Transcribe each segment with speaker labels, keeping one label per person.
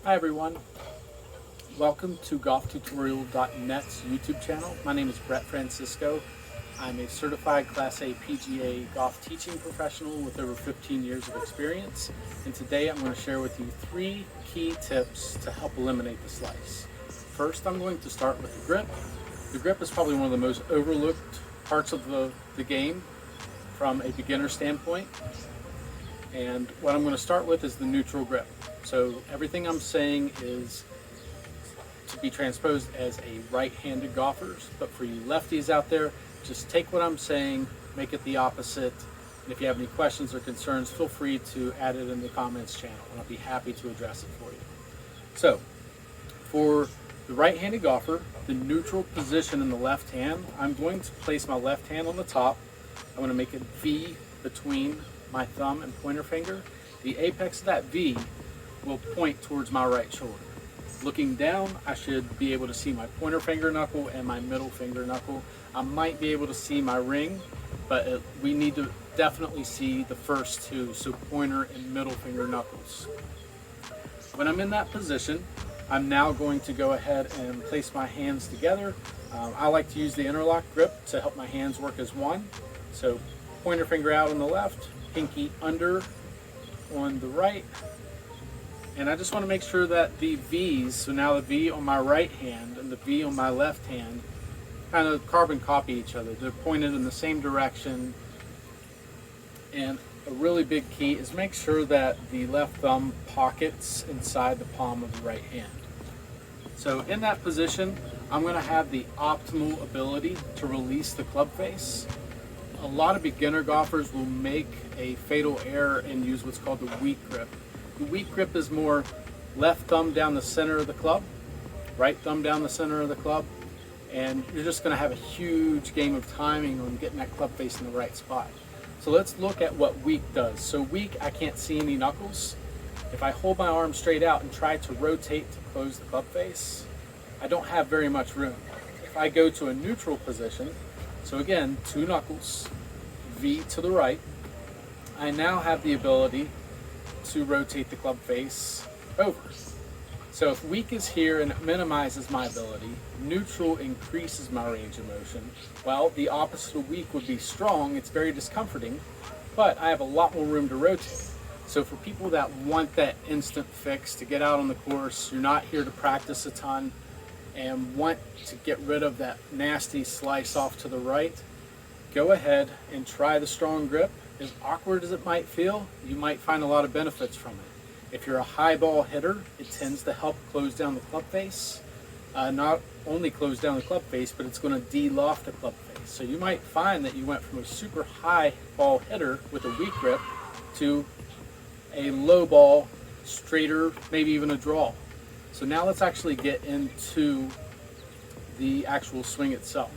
Speaker 1: Hi everyone, welcome to golftutorial.net's YouTube channel. My name is Brett Francisco. I'm a certified Class A PGA golf teaching professional with over 15 years of experience, and today I'm going to share with you 3 key tips to help eliminate the slice. First, I'm going to start with the grip. The grip is probably one of the most overlooked parts of the game from a beginner standpoint, and what I'm going to start with is the neutral grip. So everything I'm saying is to be transposed as a right-handed golfers, but for you lefties out there, just take what I'm saying, make it the opposite, and if you have any questions or concerns, feel free to add it in the comments channel, and I'll be happy to address it for you. So, for the right-handed golfer, the neutral position in the left hand, I'm going to place my left hand on the top. I'm going to make a V between my thumb and pointer finger. The apex of that V will point towards my right shoulder. Looking down, I should be able to see my pointer finger knuckle and my middle finger knuckle. I might be able to see my ring, but we need to definitely see the first two, so pointer and middle finger knuckles. When I'm in that position, I'm now going to go ahead and place my hands together. I like to use the interlock grip to help my hands work as one. So pointer finger out on the left, pinky under on the right. And I just want to make sure that the V's, so now the V on my right hand and the V on my left hand, kind of carbon copy each other. They're pointed in the same direction. And a really big key is make sure that the left thumb pockets inside the palm of the right hand. So in that position, I'm going to have the optimal ability to release the club face. A lot of beginner golfers will make a fatal error and use what's called the weak grip. The weak grip is more left thumb down the center of the club, right thumb down the center of the club, and you're just going to have a huge game of timing on getting that club face in the right spot. So let's look at what weak does. So weak, I can't see any knuckles. If I hold my arm straight out and try to rotate to close the club face, I don't have very much room. If I go to a neutral position, so again, 2 knuckles, V to the right, I now have the ability to rotate the club face over. So if weak is here and it minimizes my ability, neutral increases my range of motion. Well, the opposite of weak would be strong. It's very discomforting, but I have a lot more room to rotate. So for people that want that instant fix to get out on the course, you're not here to practice a ton, and want to get rid of that nasty slice off to the right, go ahead and try the strong grip. As awkward as it might feel, you might find a lot of benefits from it. If you're a high ball hitter, it tends to help close down the club face. Not only close down the club face, but it's going to de-loft the club face. So you might find that you went from a super high ball hitter with a weak grip to a low ball, straighter, maybe even a draw. So now let's actually get into the actual swing itself.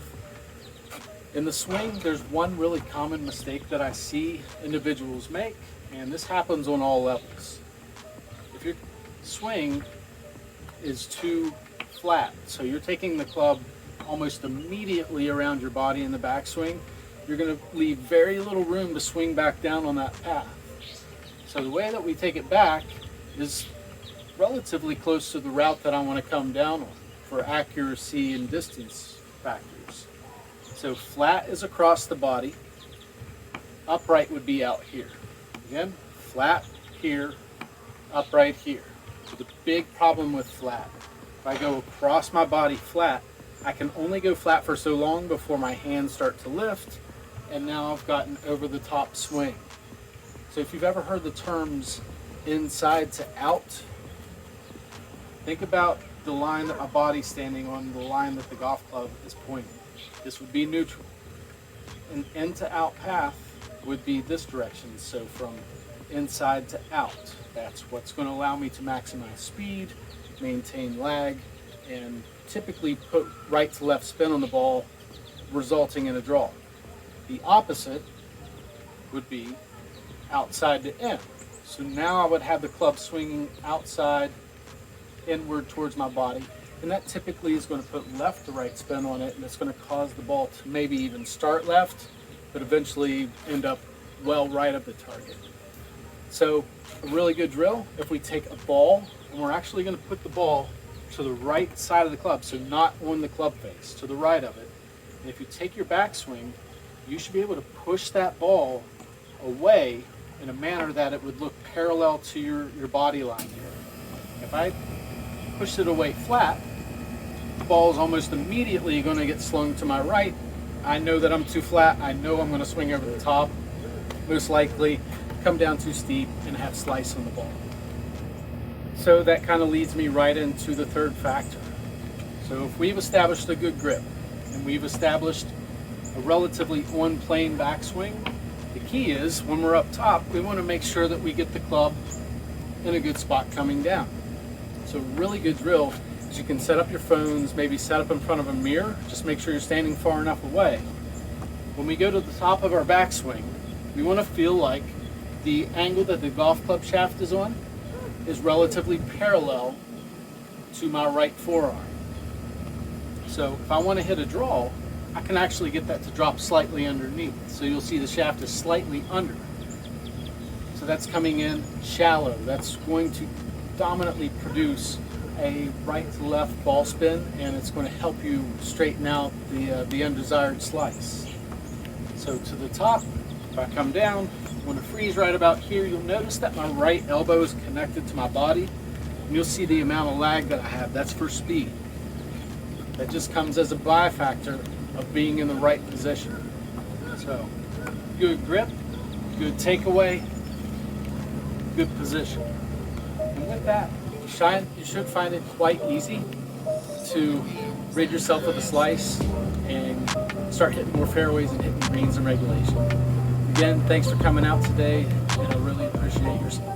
Speaker 1: In the swing, there's one really common mistake that I see individuals make, and this happens on all levels. If your swing is too flat, so you're taking the club almost immediately around your body in the backswing, you're going to leave very little room to swing back down on that path. So the way that we take it back is relatively close to the route that I want to come down on for accuracy and distance factors. So flat is across the body, upright would be out here. Again, flat here, upright here. So the big problem with flat, if I go across my body flat, I can only go flat for so long before my hands start to lift, and now I've got an over the top swing. So if you've ever heard the terms inside to out, think about the line that my body's standing on, the line that the golf club is pointing. This would be neutral. An in to out path would be this direction, so from inside to out. That's what's going to allow me to maximize speed, maintain lag, and typically put right to left spin on the ball, resulting in a draw. The opposite would be outside to in. So now I would have the club swinging outside, inward towards my body, and that typically is going to put left to right spin on it, and it's going to cause the ball to maybe even start left, but eventually end up well right of the target. So a really good drill, if we take a ball and we're actually going to put the ball to the right side of the club, so not on the club face, to the right of it. And if you take your backswing, you should be able to push that ball away in a manner that it would look parallel to your body line here. If I push it away flat, the ball is almost immediately going to get slung to my right. I know that I'm too flat. I know I'm going to swing over the top, most likely come down too steep and have slice on the ball. So that kind of leads me right into the third factor. So if we've established a good grip and we've established a relatively on-plane backswing, the key is when we're up top, we want to make sure that we get the club in a good spot coming down. So a really good drill is you can set up your phones, maybe set up in front of a mirror, just make sure you're standing far enough away. When we go to the top of our backswing, we want to feel like the angle that the golf club shaft is on is relatively parallel to my right forearm. So if I want to hit a draw, I can actually get that to drop slightly underneath. So you'll see the shaft is slightly under. So that's coming in shallow. That's going to dominantly produce a right to left ball spin, and it's going to help you straighten out the undesired slice. So to the top, if I come down, I'm going to freeze right about here. You'll notice that my right elbow is connected to my body, and you'll see the amount of lag that I have. That's for speed. That just comes as a byfactor of being in the right position. So good grip, good takeaway, good position. And with that, you should find it quite easy to rid yourself of the slice and start hitting more fairways and hitting greens in regulation. Again, thanks for coming out today, and I really appreciate your support.